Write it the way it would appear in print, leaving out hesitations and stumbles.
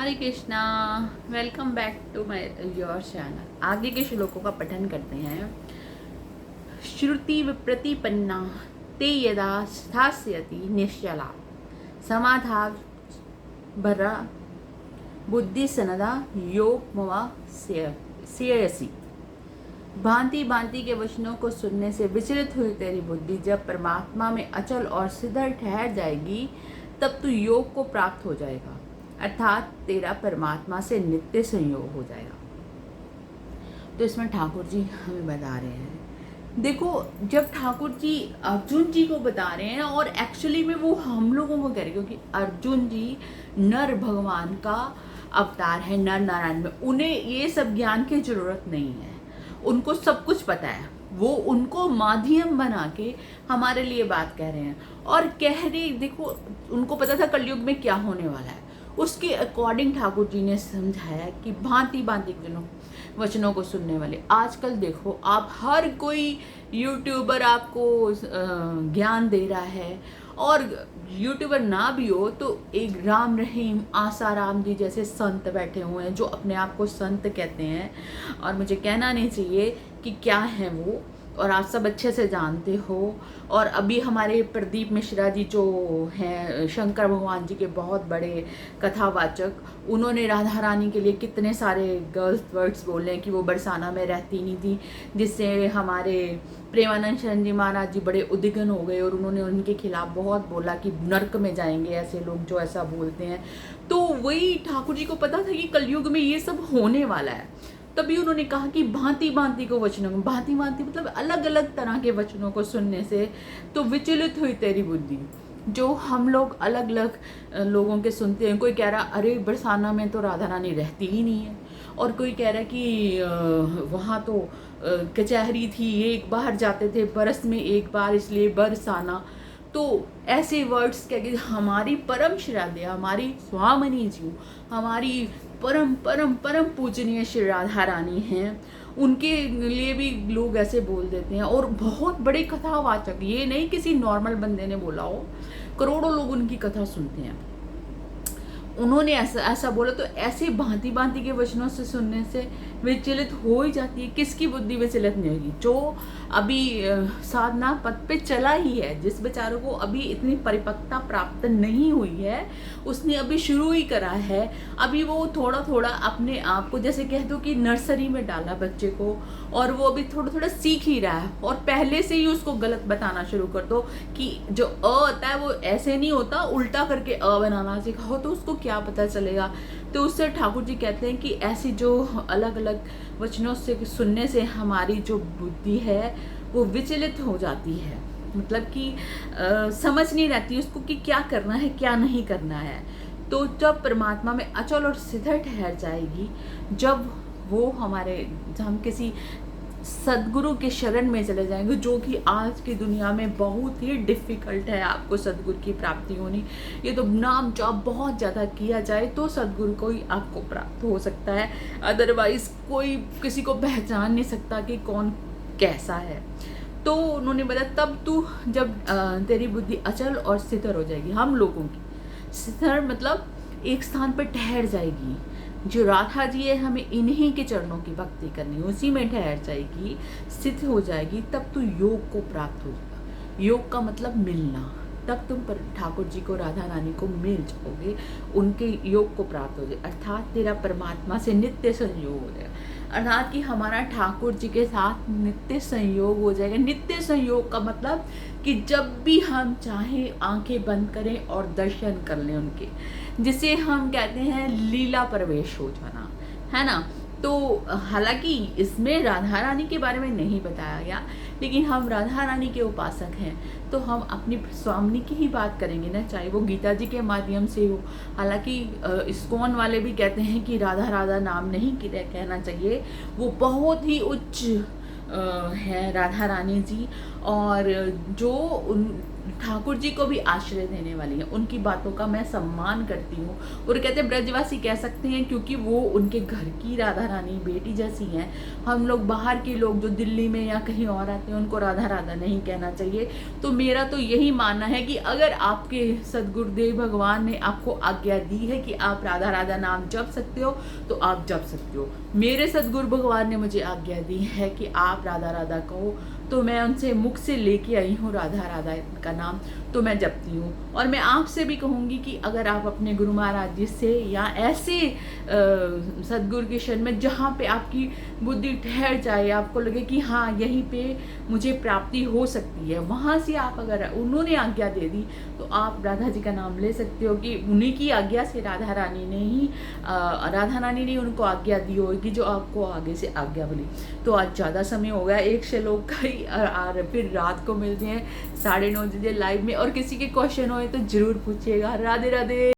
Hare Krishna. Welcome back to my your channel. आगे के श्लोकों का पठन करते हैं। श्रुति प्रतिपन्ना ते यदा स्थास्यति निश्चला समाधा भरा बुद्धि सनदा योग मवा सेयसी। भांति भांति के वचनों को सुनने से विचलित हुई तेरी बुद्धि जब परमात्मा में अचल और सिद्धर ठहर जाएगी तब तू योग को प्राप्त हो जाएगा, अर्थात तेरा परमात्मा से नित्य संयोग हो जाएगा। तो इसमें ठाकुर जी हमें बता रहे हैं, देखो जब ठाकुर जी अर्जुन जी को बता रहे हैं और एक्चुअली में वो हम लोगों को कह रहे हैं, क्योंकि अर्जुन जी नर भगवान का अवतार है, नर नारायण में, उन्हें ये सब ज्ञान की जरूरत नहीं है, उनको सब कुछ पता है। वो उनको माध्यम बना के हमारे लिए बात कह रहे हैं और कह रहे, देखो उनको पता था कलयुग में क्या होने वाला है, उसके अकॉर्डिंग ठाकुर जी ने समझाया कि भांति भांति वचनों को सुनने वाले। आजकल देखो आप हर कोई यूट्यूबर आपको ज्ञान दे रहा है, और यूट्यूबर ना भी हो तो एक राम रहीम आसाराम जी जैसे संत बैठे हुए हैं जो अपने आप को संत कहते हैं, और मुझे कहना नहीं चाहिए कि क्या है वो, और आप सब अच्छे से जानते हो। और अभी हमारे प्रदीप मिश्रा जी जो हैं शंकर भगवान जी के बहुत बड़े कथावाचक, उन्होंने राधा रानी के लिए कितने सारे गर्ल्स वर्ड्स बोले कि वो बरसाना में रहती नहीं थी, जिससे हमारे प्रेमानंद शरण जी महाराज जी बड़े उद्विग्न हो गए और उन्होंने उनके खिलाफ बहुत बोला कि नर्क में जाएंगे ऐसे लोग जो ऐसा बोलते हैं। तो वही ठाकुर जी को पता था कि कलयुग में ये सब होने वाला है, तभी उन्होंने कहा कि भांति भांति को वचनों, भांति भांति मतलब अलग अलग तरह के वचनों को सुनने से तो विचलित हुई तेरी बुद्धि। जो हम लोग अलग अलग लोगों के सुनते हैं, कोई कह रहा अरे बरसाना में तो राधा रानी रहती ही नहीं है, और कोई कह रहा कि वहाँ तो कचहरी थी, एक बार जाते थे बरस में एक बार इसलिए बरसाना। तो ऐसे वर्ड्स कह के हमारी परम श्रद्धेय हमारी स्वामिनी जी, हमारी परम परम परम पूजनीय श्री राधा रानी हैं, उनके लिए भी लोग ऐसे बोल देते हैं। और बहुत बड़े कथावाचक, ये नहीं किसी नॉर्मल बंदे ने बोला हो, करोड़ों लोग उनकी कथा सुनते हैं। उन्होंने ऐसा बोला, तो ऐसे भांति भांति के वचनों से सुनने से विचलित हो ही जाती है। किसकी बुद्धि विचलित नहीं होगी? जो अभी साधना पथ पे चला ही है, जिस बेचारों को अभी इतनी परिपक्वता प्राप्त नहीं हुई है, उसने अभी शुरू ही करा है, अभी वो थोड़ा थोड़ा अपने आप को, जैसे कह दो कि नर्सरी में डाला बच्चे को, और वो अभी थोड़ा थोड़ा सीख ही रहा है, और पहले से ही उसको गलत बताना शुरू कर दो कि जो अ होता है वो ऐसे नहीं होता, उल्टा करके अ बनाना सिखाओ तो उसको क्या पता चलेगा। तो उससे ठाकुर जी कहते हैं कि ऐसी जो अलग अलग वचनों से सुनने से हमारी जो बुद्धि है वो विचलित हो जाती है, मतलब कि समझ नहीं रहती उसको कि क्या करना है क्या नहीं करना है। तो जब परमात्मा में अचल और स्थिर ठहर जाएगी, जब वो हमारे, हम किसी सदगुरु के शरण में चले जाएंगे, जो कि आज की दुनिया में बहुत ही डिफ़िकल्ट है आपको सदगुरु की प्राप्ति होनी। ये तो नाम जप बहुत ज़्यादा किया जाए तो सदगुरु को ही आपको प्राप्त हो सकता है, अदरवाइज़ कोई किसी को पहचान नहीं सकता कि कौन कैसा है। तो उन्होंने बताया तब तू, जब तेरी बुद्धि अचल और स्थिर हो जाएगी, हम लोगों की स्थिर मतलब एक स्थान पर ठहर जाएगी। जो राधा जी है, हमें इन्हीं के चरणों की भक्ति करनी, उसी में ठहर जाएगी, स्थित हो जाएगी, तब तो योग को प्राप्त हो जाएगा। योग का मतलब मिलना, तब तुम पर ठाकुर जी को, राधा रानी को मिल जाओगे, उनके योग को प्राप्त हो जाए, अर्थात तेरा परमात्मा से नित्य संयोग हो जाएगा, अर्थात कि हमारा ठाकुर जी के साथ नित्य संयोग हो जाएगा। नित्य संयोग का मतलब कि जब भी हम चाहें आंखें बंद करें और दर्शन कर लें उनके, जिसे हम कहते हैं लीला प्रवेश हो जाना, है ना। तो हालांकि इसमें राधा रानी के बारे में नहीं बताया गया, लेकिन हम राधा रानी के उपासक हैं तो हम अपनी स्वामिनी की ही बात करेंगे ना, चाहे वो गीता जी के माध्यम से हो। हालांकि इस्कॉन वाले भी कहते हैं कि राधा राधा नाम नहीं कहना चाहिए, वो बहुत ही उच्च है राधा रानी जी, और जो ठाकुर जी को भी आश्रय देने वाली है, उनकी बातों का मैं सम्मान करती हूँ। और कहते हैं ब्रजवासी कह सकते हैं क्योंकि वो उनके घर की राधा रानी बेटी जैसी हैं। हम लोग बाहर के लोग जो दिल्ली में या कहीं और आते हैं उनको राधा राधा नहीं कहना चाहिए। तो मेरा तो यही मानना है कि अगर आपके सदगुरुदेव भगवान ने आपको आज्ञा दी है कि आप राधा राधा नाम जप सकते हो तो आप जप सकते हो। मेरे सदगुरु भगवान ने मुझे आज्ञा दी है कि आप राधा राधा कहो, तो मैं उनसे मुख से लेके आई हूँ राधा राधा का नाम, तो मैं जपती हूँ। और मैं आपसे भी कहूँगी कि अगर आप अपने गुरु महाराज जी से या ऐसे सदगुरु के शरण में जहाँ पे आपकी बुद्धि ठहर जाए, आपको लगे कि हाँ यहीं पे मुझे प्राप्ति हो सकती है, वहाँ से आप अगर उन्होंने आज्ञा दे दी तो आप राधा जी का नाम ले सकते हो कि उन्हीं की आज्ञा से राधा रानी ने उनको आज्ञा दी होगी जो आपको आगे से आज्ञा बोली। तो आज ज़्यादा समय हो गया, एक श्लोक का ही, और फिर रात को मिलते हैं 9:30 बजे लाइव में। और किसी के क्वेश्चन होए तो जरूर पूछिएगा। राधे राधे।